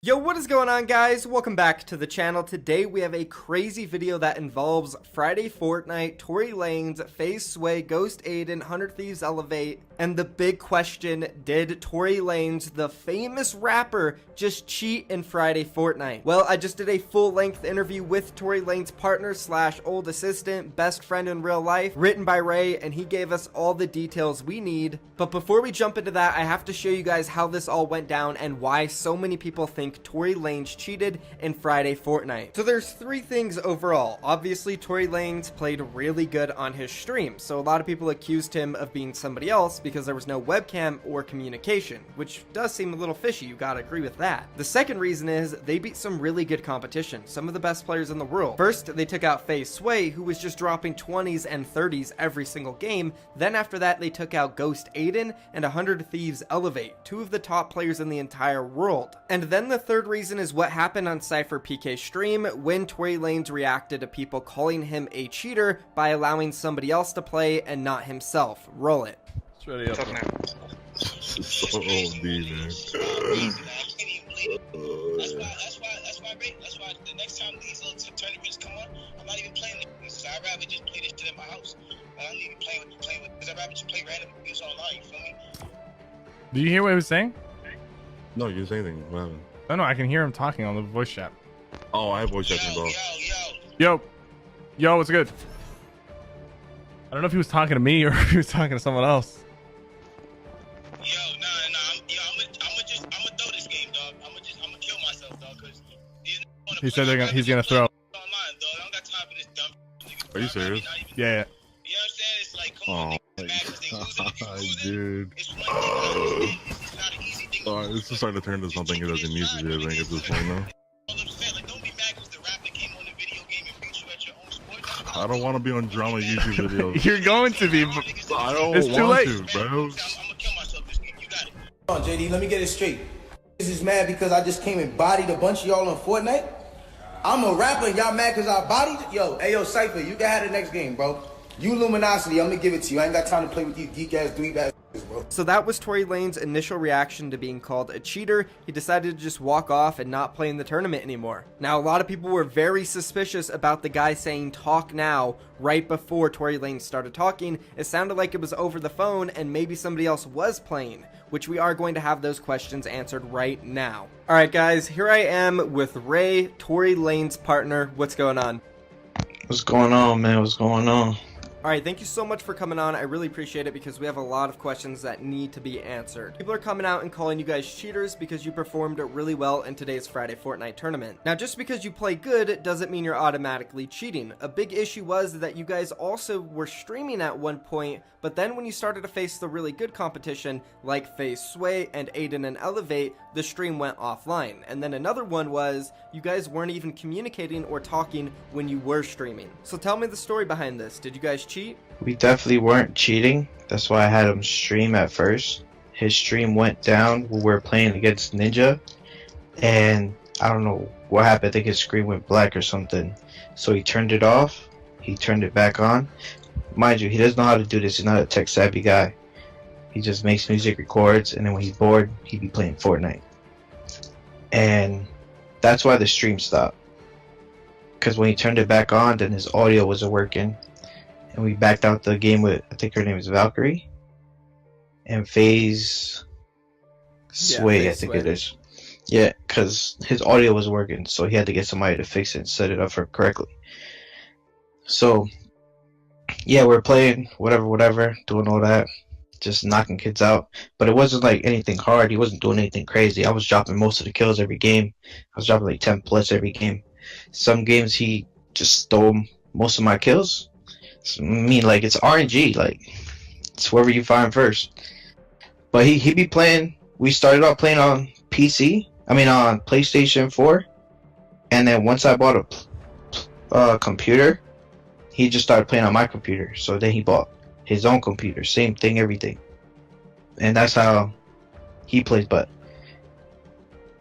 Yo, what is going on, guys? Welcome back to the channel. Today we have a crazy video that involves Friday Fortnite, Tory Lenz, FaZe Sway GHOST Aydan, 100 Thieves Elevate, and the big question, did Tory Lenz, the famous rapper, just cheat in Friday Fortnite? Well, I just did a full-length interview with Tory Lenz partner slash old assistant, best friend in real life, written by Ray, and he gave us all the details we need. But before we jump into that, I have to show you guys how this all went down and why so many people think Tory Lenz cheated in Friday Fortnite. So there's three things overall. Obviously, Tory Lenz played really good on his stream, so a lot of people accused him of being somebody else because there was no webcam or communication, which does seem a little fishy, you gotta agree with that. The second reason is they beat some really good competition, some of the best players in the world. First, they took out FaZe Sway, who was just dropping 20s and 30s every single game. Then after that, they took out GHOST Aydan and 100 Thieves Elevate, two of the top players in the entire world. And then the third reason is what happened on Cypher PK stream when Tory Lenz reacted to people calling him a cheater by allowing somebody else to play and not himself. Roll it. It's ready up. So OD, man. That's why the next time these little tournaments come on, I'm not even playing this. So I'd rather just play this shit in my house. I don't even play with because I'd rather just play random games online, you feel me? Do you hear what he was saying? No, you say anything. What happened? No, I can hear him talking on the voice chat. Oh, I have voice chatting, bro. Yo, what's good? I don't know if he was talking to me or if he was talking to someone else. I'm gonna throw this game, dog. I'm gonna kill myself, dog, because He said he's gonna throw. online, dog. I don't got time for this dumb niggas. Are you serious? Yeah. You know what I'm saying? It's like, come on, niggas, dude. It's one thing I understand. It's not an easy thing. This is starting to turn into something it doesn't need to be, I think, at this point now. I don't want to be on drama YouTube videos. You're going to be. I don't It's too want late. to, bro. Come on, JD, let me get it straight. This is mad because I just came and bodied a bunch of y'all on Fortnite. I'm a rapper and y'all mad because I bodied? Yo, Cypher, you can have the next game, bro. You Luminosity, I'm gonna give it to you. I ain't got time to play with you geek-ass, dweeb-ass, bro. So that was Tory Lenz's initial reaction to being called a cheater. He decided to just walk off and not play in the tournament anymore. Now, a lot of people were very suspicious about the guy saying talk now right before Tory Lenz started talking. It sounded like it was over the phone and maybe somebody else was playing, which we are going to have those questions answered right now. Alright guys, here I am with Ray, Tory Lenz's partner. What's going on? What's going on, man? What's going on? Alright, thank you so much for coming on. I really appreciate it because we have a lot of questions that need to be answered. People are coming out and calling you guys cheaters because you performed really well in today's Friday Fortnite tournament. Now, just because you play good doesn't mean you're automatically cheating. A big issue was that you guys also were streaming at one point, but then when you started to face the really good competition like FaZe Sway and Aydan and Elevate, the stream went offline. And then another one was you guys weren't even communicating or talking when you were streaming. So tell me the story behind this. Did you guys cheat? We definitely weren't cheating. That's why I had him stream at first. His stream went down when we were playing against Ninja, and I don't know what happened. I think his screen went black or something. So he turned it off. He turned it back on. Mind you, he doesn't know how to do this. He's not a tech savvy guy. He just makes music, records, and then when he's bored, he'd be playing Fortnite. And that's why the stream stopped. Because when he turned it back on, then his audio wasn't working. And we backed out the game with, I think her name is Valkyrie. And FaZe Sway, FaZe I think Sway. it is. Yeah, because his audio was working, so he had to get somebody to fix it and set it up for him correctly. So, yeah, we're playing, whatever, doing all that. Just knocking kids out. But it wasn't like anything hard. He wasn't doing anything crazy. I was dropping most of the kills every game. I was dropping like 10 plus every game. Some games he just stole most of my kills. I mean, like, it's RNG, like, it's whoever you find first. But he be playing, we started off playing on PC, on PlayStation 4, and then once I bought a computer, he just started playing on my computer, so then he bought his own computer, same thing, everything. And that's how he plays. But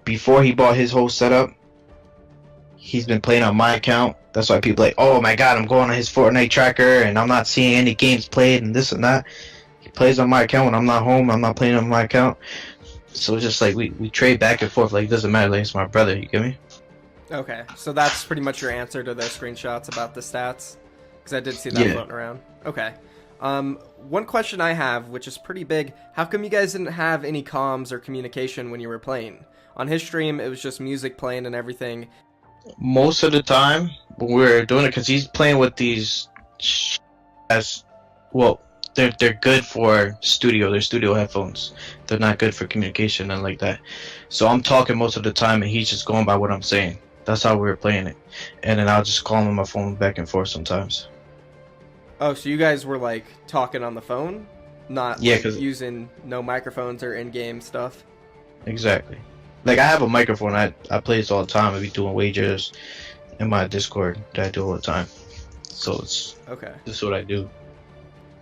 before he bought his whole setup, he's been playing on my account. That's why people are like, oh my god, I'm going on his Fortnite tracker and I'm not seeing any games played and this and that. He plays on my account when I'm not home. I'm not playing on my account. So it's just like we trade back and forth. Like, it doesn't matter. Like, it's my brother. You get me? Okay, so that's pretty much your answer to those screenshots about the stats, because I did see that floating around. Okay. One question I have, which is pretty big, how come you guys didn't have any comms or communication when you were playing? On his stream, it was just music playing and everything. Most of the time, when we're doing it, because he's playing with these as well, they're good for studio. They're studio headphones. They're not good for communication and like that. So I'm talking most of the time, and he's just going by what I'm saying. That's how we were playing it. And then I'll just call him on my phone back and forth sometimes. Oh, so you guys were like talking on the phone, not Yeah, like, 'cause using no microphones or in-game stuff. exactly. Like, I have a microphone. I play this all the time. I be doing wagers in my Discord that I do all the time. So it's Okay. this is what I do.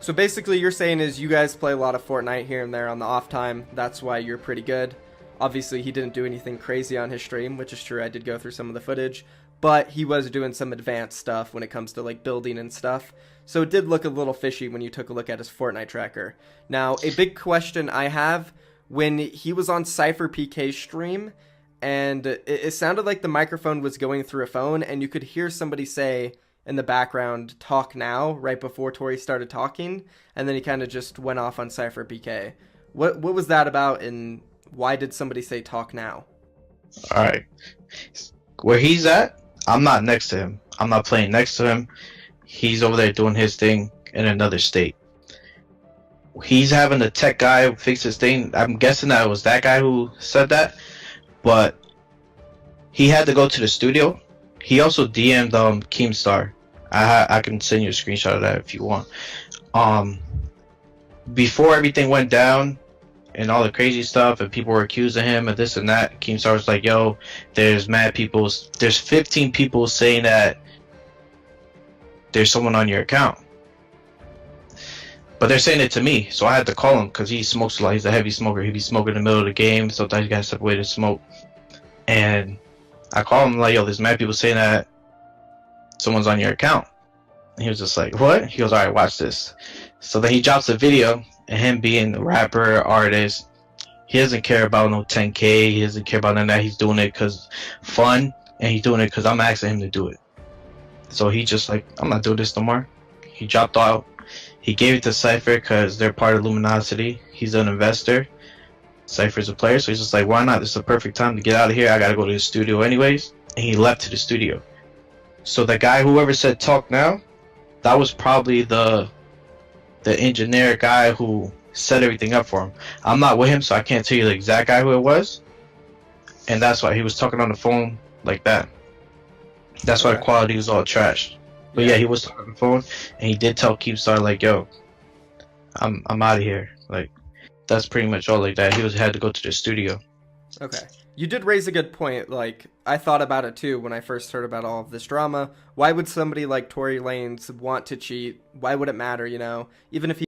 So basically you're saying is you guys play a lot of Fortnite here and there on the off time. That's why you're pretty good. Obviously he didn't do anything crazy on his stream, which is true. I did go through some of the footage, but he was doing some advanced stuff when it comes to like building and stuff. So it did look a little fishy when you took a look at his Fortnite tracker. Now, a big question I have, when he was on Cypher PK's stream, and it sounded like the microphone was going through a phone, and you could hear somebody say in the background, "Talk now," right before Tory started talking, and then he kind of just went off on Cypher PK. What was that about, and why did somebody say "talk now"? Alright. Where he's at, I'm not next to him. I'm not playing next to him. He's over there doing his thing in another state. He's having the tech guy fix his thing. I'm guessing that it was that guy who said that. But he had to go to the studio. He also DM'd Keemstar. I can send you a screenshot of that if you want. Before everything went down and all the crazy stuff and people were accusing him of this and that, Keemstar was like, yo, there's mad people, there's 15 people saying that there's someone on your account. But they're saying it to me, so I had to call him because he smokes a lot. He's a heavy smoker. He'd be smoking in the middle of the game. Sometimes you gotta step away to smoke. And I called him like, yo, there's mad people saying that someone's on your account. And he was just like, what? He goes, all right, watch this. So then he drops a video, and him being a rapper, artist, he doesn't care about no 10K. He doesn't care about none of that. He's doing it because fun, and he's doing it because I'm asking him to do it. So he just like, I'm not doing this no more. He dropped out. He gave it to Cypher because they're part of Luminosity. He's an investor. Cypher's a player, so he's just like, why not? This is the perfect time to get out of here. I gotta go to the studio anyways. And he left to the studio. So the guy, whoever said talk now, that was probably the engineer guy who set everything up for him. I'm not with him, so I can't tell you the exact guy who it was. And that's why he was talking on the phone like that. That's why the quality was all trashed. But yeah, he was talking on the phone, and he did tell Keemstar like, "Yo, I'm out of here." Like, that's pretty much all like that. He had to go to the studio. Okay. You did raise a good point. Like, I thought about it too when I first heard about all of this drama. Why would somebody like Tory Lenz want to cheat? Why would it matter, you know? Even if he